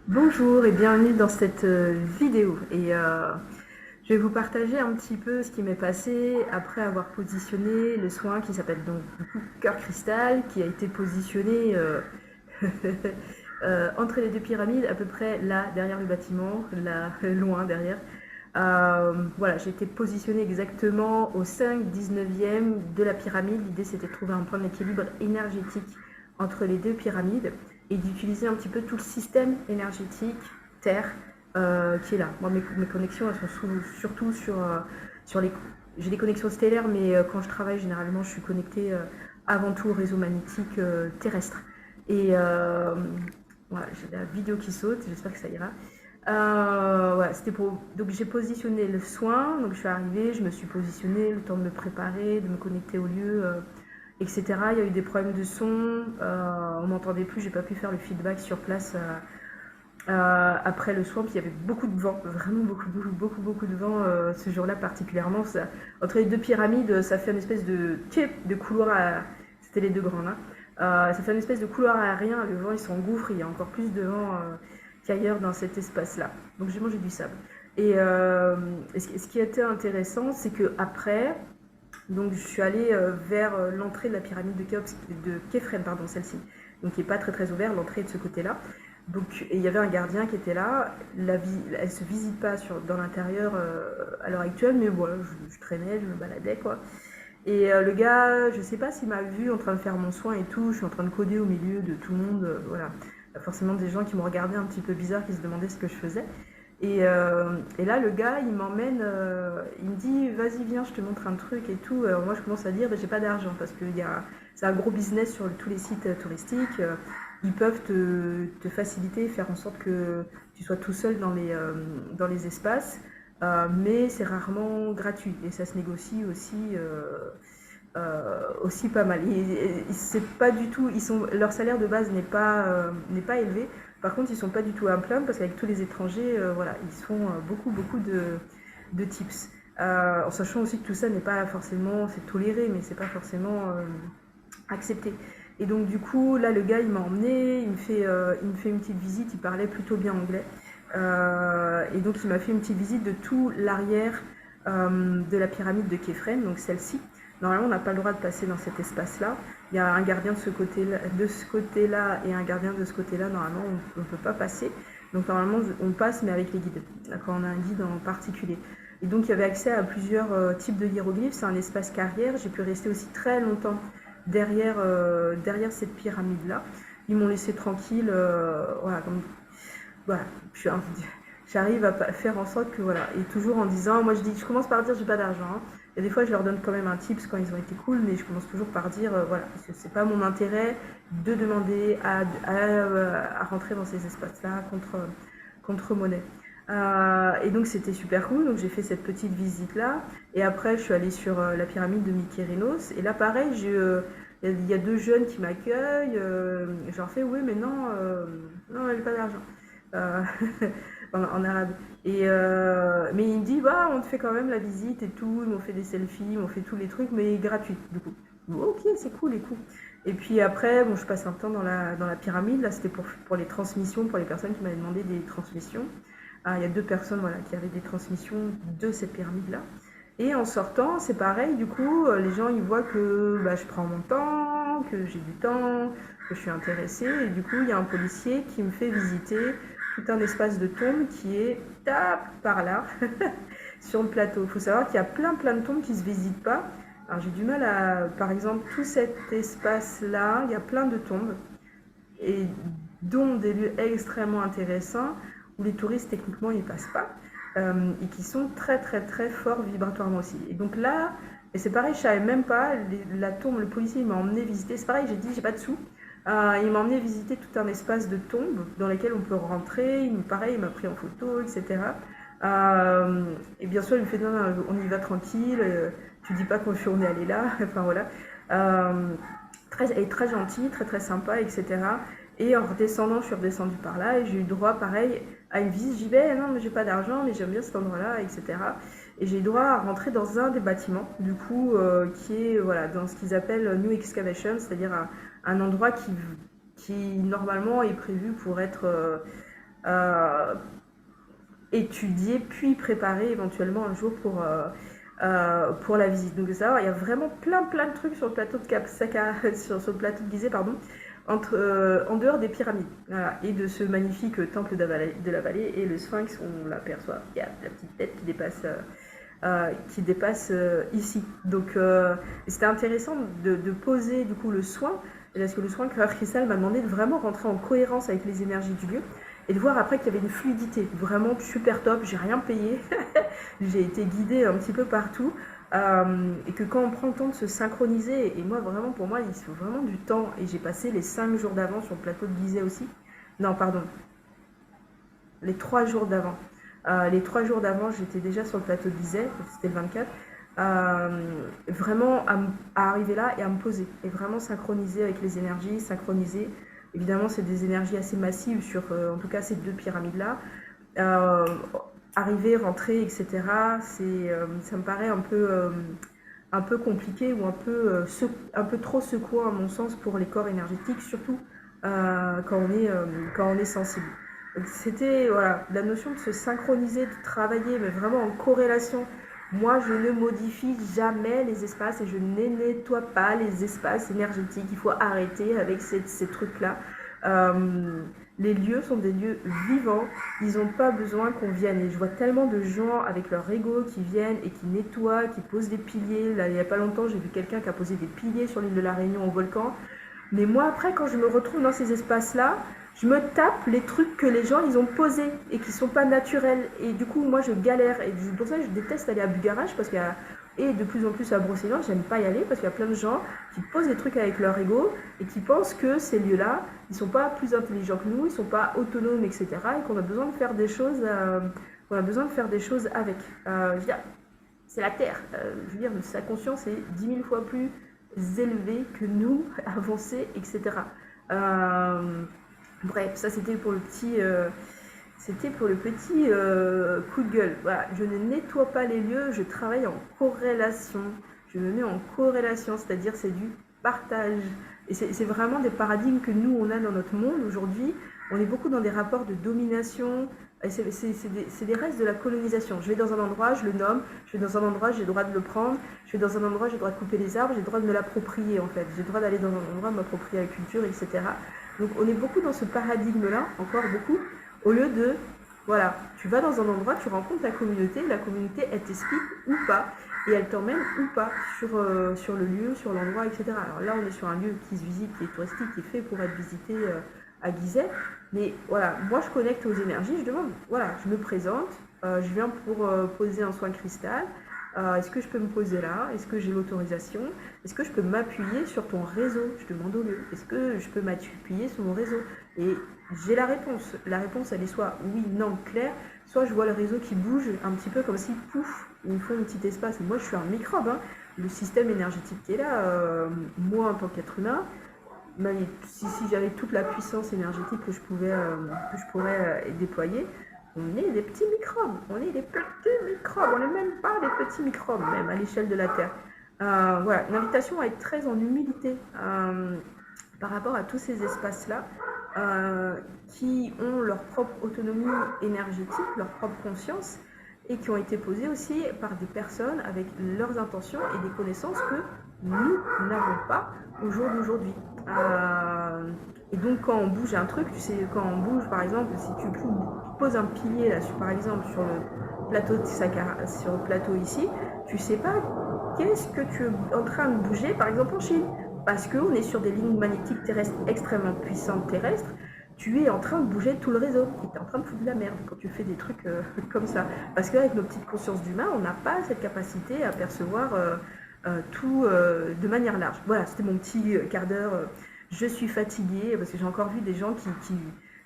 Bonjour et bienvenue dans cette vidéo je vais vous partager un petit peu ce qui m'est passé après avoir positionné le soin qui s'appelle donc du coup Cœur Cristal qui a été positionné entre les deux pyramides à peu près là derrière le bâtiment, là loin derrière. Voilà, j'ai été positionnée exactement au 5-19e de la pyramide. L'idée c'était de trouver un point d'équilibre énergétique entre les deux pyramides et d'utiliser un petit peu tout le système énergétique Terre qui est là. Moi, mes connexions, elles sont surtout sur les... J'ai des connexions stellaires, mais quand je travaille, généralement, je suis connectée avant tout au réseau magnétique terrestre. Voilà, j'ai la vidéo qui saute, j'espère que ça ira. Voilà, c'était pour... Donc j'ai positionné le soin, donc je suis arrivée, je me suis positionnée, le temps de me préparer, de me connecter au lieu, etc. Il y a eu des problèmes de son, on m'entendait plus, j'ai pas pu faire le feedback sur place après le soin, puis il y avait beaucoup de vent, vraiment beaucoup de vent ce jour-là particulièrement. Ça, entre les deux pyramides, ça fait une espèce de couloir c'était les deux grandes, hein. Ça fait une espèce de couloir aérien, le vent il s'engouffre, il y a encore plus de vent qu'ailleurs dans cet espace-là. Donc j'ai mangé du sable. Ce qui a été intéressant, c'est que après, donc je suis allée vers l'entrée de la pyramide de Képhren, pardon, celle-ci, donc qui n'est pas très ouverte, l'entrée est de ce côté-là. Donc il y avait un gardien qui était là. Elle se visite pas dans l'intérieur à l'heure actuelle, mais voilà, je traînais, je me baladais quoi. Le gars, je sais pas s'il m'a vu en train de faire mon soin et tout. Je suis en train de coder au milieu de tout le monde, voilà. Il y a forcément des gens qui me regardaient un petit peu bizarre, qui se demandaient ce que je faisais. Et là, le gars, il m'emmène, il me dit, vas-y, viens, je te montre un truc et tout. Alors moi, je commence à dire, bah, j'ai pas d'argent parce que c'est un gros business sur tous les sites touristiques. Ils peuvent te faciliter, faire en sorte que tu sois tout seul dans les espaces, mais c'est rarement gratuit et ça se négocie aussi pas mal. C'est pas du tout, leur salaire de base n'est pas élevé. Par contre, ils sont pas du tout à plaindre parce qu'avec tous les étrangers, voilà, ils se font beaucoup de tips. En sachant aussi que tout ça n'est pas forcément, c'est toléré, mais c'est pas forcément accepté. Et donc du coup, là, le gars, il m'a emmené, il me fait une petite visite, il parlait plutôt bien anglais. Et donc il m'a fait une petite visite de tout l'arrière de la pyramide de Képhren, donc celle-ci. Normalement, on n'a pas le droit de passer dans cet espace-là. Il y a un gardien de ce côté-là et un gardien de ce côté-là. Normalement, on ne peut pas passer. Donc normalement, on passe, mais avec les guides. D'accord, on a un guide en particulier. Et donc, il y avait accès à plusieurs types de hiéroglyphes. C'est un espace carrière. J'ai pu rester aussi très longtemps derrière cette pyramide-là. Ils m'ont laissé tranquille. Voilà, voilà, j'arrive à faire en sorte que voilà, et toujours en disant, moi je commence par dire j'ai pas d'argent, hein. Et des fois je leur donne quand même un tips quand ils ont été cool, mais je commence toujours par dire voilà, c'est pas mon intérêt de demander à rentrer dans ces espaces-là contre monnaie. Et donc c'était super cool, donc j'ai fait cette petite visite là, et après je suis allée sur la pyramide de Mykérinos, et là pareil, il y a deux jeunes qui m'accueillent, je leur fais oui mais non, non j'ai pas d'argent. Euh, en arabe. Mais il me dit, bah, on te fait quand même la visite et tout. Ils m'ont fait des selfies, ils m'ont fait tous les trucs, mais gratuit, du coup. Ok, c'est cool, et cool. Et puis après, bon, je passe un temps dans la pyramide. Là, c'était pour les transmissions, pour les personnes qui m'avaient demandé des transmissions. Il y a deux personnes voilà, qui avaient des transmissions de cette pyramide-là. Et en sortant, c'est pareil, du coup, les gens ils voient que bah, je prends mon temps, que j'ai du temps, que je suis intéressée. Et du coup, il y a un policier qui me fait visiter tout un espace de tombes qui est par là, sur le plateau. Il faut savoir qu'il y a plein de tombes qui ne se visitent pas. Alors j'ai du mal à... Par exemple, tout cet espace-là, il y a plein de tombes, et dont des lieux extrêmement intéressants, où les touristes, techniquement, ils passent pas, et qui sont très forts vibratoirement aussi. Et donc là, et c'est pareil, je savais même pas, la tombe, le policier, il m'a emmené visiter, c'est pareil, j'ai dit, j'ai pas de sous, il m'a emmené visiter tout un espace de tombes dans lesquelles on peut rentrer. Pareil, il m'a pris en photo, etc. Et bien sûr, il me fait non, non, on y va tranquille. Tu dis pas on est allé là. Enfin voilà. Elle est très gentille, très sympa, etc. Et en redescendant, je suis redescendue par là et j'ai eu droit, pareil, à une visite. J'y vais, non, mais j'ai pas d'argent, mais j'aime bien cet endroit-là, etc. Et j'ai eu droit à rentrer dans un des bâtiments, du coup, qui est voilà, dans ce qu'ils appellent New Excavation, c'est-à-dire un endroit qui normalement est prévu pour être étudier puis préparer éventuellement un jour pour la visite. Donc ça, il y a vraiment plein de trucs sur le plateau de Cap Sakha, sur le plateau de Gizeh, pardon, en dehors des pyramides, voilà, et de ce magnifique temple de la vallée, et le sphinx, on l'aperçoit, il y a la petite tête qui dépasse ici. Donc c'était intéressant de poser du coup le soin, parce que le soin Créateur Cristal m'a demandé de vraiment rentrer en cohérence avec les énergies du lieu, et de voir après qu'il y avait une fluidité, vraiment super top, j'ai rien payé, j'ai été guidée un petit peu partout, et que quand on prend le temps de se synchroniser, et moi vraiment pour moi il faut vraiment du temps, et j'ai passé les 5 jours d'avant sur le plateau de Gizeh aussi, non pardon, les 3 jours d'avant. Les 3 jours d'avant j'étais déjà sur le plateau de Gizeh, c'était le 24, vraiment à arriver là et à me poser, et vraiment synchroniser avec les énergies, synchroniser. Évidemment, c'est des énergies assez massives sur, en tout cas, ces 2 pyramides-là. Euh, Arriver, rentrer, etc., ça me paraît un peu compliqué ou un peu trop secouant, à mon sens, pour les corps énergétiques, surtout quand on est sensible. Donc, c'était voilà, la notion de se synchroniser, de travailler, mais vraiment en corrélation. Moi, je ne modifie jamais les espaces et je ne nettoie pas les espaces énergétiques. Il faut arrêter avec ces trucs-là. Les lieux sont des lieux vivants. Ils n'ont pas besoin qu'on vienne. Et je vois tellement de gens avec leur ego qui viennent et qui nettoient, qui posent des piliers. Là, il n'y a pas longtemps, j'ai vu quelqu'un qui a posé des piliers sur l'île de la Réunion au volcan. Mais moi, après, quand je me retrouve dans ces espaces-là, je me tape les trucs que les gens ils ont posés et qui sont pas naturels. Et du coup, moi, je galère. Et pour ça, je déteste aller à Bugarach parce qu'il y a, et de plus en plus à Brocéliande, j'aime pas y aller parce qu'il y a plein de gens qui posent des trucs avec leur ego et qui pensent que ces lieux-là, ils sont pas plus intelligents que nous, ils sont pas autonomes, etc. Et qu'on a besoin de faire des choses, avec. Je veux dire, c'est la Terre. Je veux dire, sa conscience est 10 000 fois plus élevée que nous, avancée, etc. Bref, ça c'était pour le petit, coup de gueule. Voilà, je ne nettoie pas les lieux, je travaille en corrélation. Je me mets en corrélation, c'est-à-dire c'est du partage. Et c'est vraiment des paradigmes que nous on a dans notre monde aujourd'hui. On est beaucoup dans des rapports de domination. C'est des restes de la colonisation. Je vais dans un endroit, je le nomme. Je vais dans un endroit, j'ai le droit de le prendre. Je vais dans un endroit, j'ai le droit de couper les arbres. J'ai le droit de me l'approprier en fait. J'ai le droit d'aller dans un endroit, m'approprier la culture, etc. Donc on est beaucoup dans ce paradigme-là, encore beaucoup, au lieu de, voilà, tu vas dans un endroit, tu rencontres la communauté elle t'explique ou pas, et elle t'emmène ou pas sur le lieu, sur l'endroit, etc. Alors là, on est sur un lieu qui se visite, qui est touristique, qui est fait pour être visité à Gizeh, mais voilà, moi je connecte aux énergies, je demande, voilà, je me présente, je viens pour poser un soin cristal. Est-ce que je peux me poser là? Est-ce que j'ai l'autorisation? Est-ce que je peux m'appuyer sur ton réseau? Je demande au lieu. Est-ce que je peux m'appuyer sur mon réseau? Et j'ai la réponse. La réponse, elle est soit oui, non, clair, soit je vois le réseau qui bouge un petit peu comme si, pouf, il me faut un petit espace. Et moi, je suis un microbe. Hein. Le système énergétique qui est là, moi en tant qu'être humain, si j'avais toute la puissance énergétique que je pourrais déployer, on est des petits microbes, on est des petits microbes, on n'est même pas des petits microbes, même à l'échelle de la Terre. Voilà, une invitation à être très en humilité par rapport à tous ces espaces-là qui ont leur propre autonomie énergétique, leur propre conscience et qui ont été posés aussi par des personnes avec leurs intentions et des connaissances que nous n'avons pas au jour d'aujourd'hui. Et donc quand on bouge un truc, tu sais, quand on bouge par exemple, si tu poses un pilier là, par exemple sur le plateau de Saqqara, sur le plateau ici, tu sais pas qu'est-ce que tu es en train de bouger, par exemple en Chine, parce qu'on est sur des lignes magnétiques terrestres extrêmement puissantes terrestres. Tu es en train de bouger tout le réseau, et tu es en train de foutre de la merde quand tu fais des trucs comme ça. Parce qu'avec nos petites consciences d'humains, on n'a pas cette capacité à percevoir tout de manière large. Voilà, c'était mon petit quart d'heure. Je suis fatiguée, parce que j'ai encore vu des gens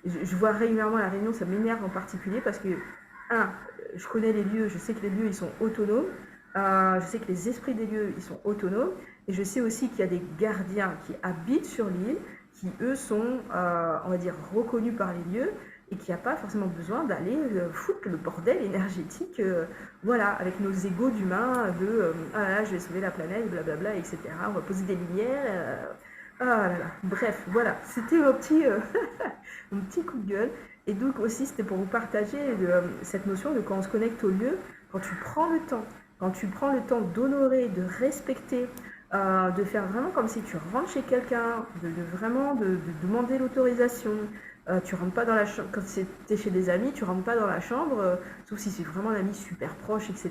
je vois régulièrement à La Réunion, ça m'énerve en particulier, parce que, je connais les lieux, je sais que les lieux, ils sont autonomes, je sais que les esprits des lieux, ils sont autonomes, et je sais aussi qu'il y a des gardiens qui habitent sur l'île, qui eux sont, on va dire, reconnus par les lieux et qu'il n'y a pas forcément besoin d'aller foutre le bordel énergétique, voilà, avec nos égos d'humains, ah là, je vais sauver la planète, blablabla, etc. On va poser des lumières, Ah là là, bref, voilà, c'était mon petit, mon petit coup de gueule. Et donc aussi, c'était pour vous partager cette notion de quand on se connecte au lieu, quand tu prends le temps, quand tu prends le temps d'honorer, de respecter, de faire vraiment comme si tu rentres chez quelqu'un, vraiment de demander l'autorisation. Tu rentres pas dans la chambre, quand tu es chez des amis, tu rentres pas dans la chambre, sauf si c'est vraiment un ami super proche, etc.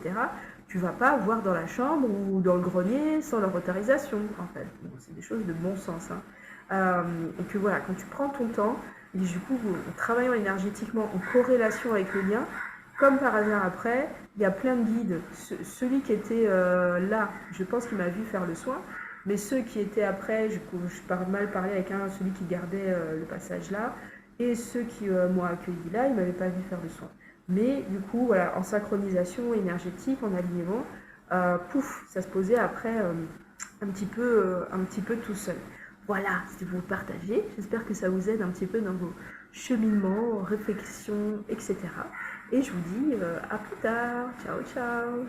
Tu vas pas voir dans la chambre ou dans le grenier sans leur autorisation, en fait. Bon, c'est des choses de bon sens, hein. Et que voilà, quand tu prends ton temps, et du coup, en travaillant énergétiquement en corrélation avec le lien, comme par hasard après, il y a plein de guides. Celui qui était là, je pense qu'il m'a vu faire le soin, mais ceux qui étaient après, je pas mal parlé avec celui qui gardait le passage là, et ceux qui m'ont accueilli là, ils ne m'avaient pas vu faire le soin. Mais du coup, voilà, en synchronisation énergétique, en alignement, pouf, ça se posait après un petit peu tout seul. Voilà, c'était pour vous partager. J'espère que ça vous aide un petit peu dans vos cheminements, réflexions, etc. Et je vous dis à plus tard. Ciao, ciao.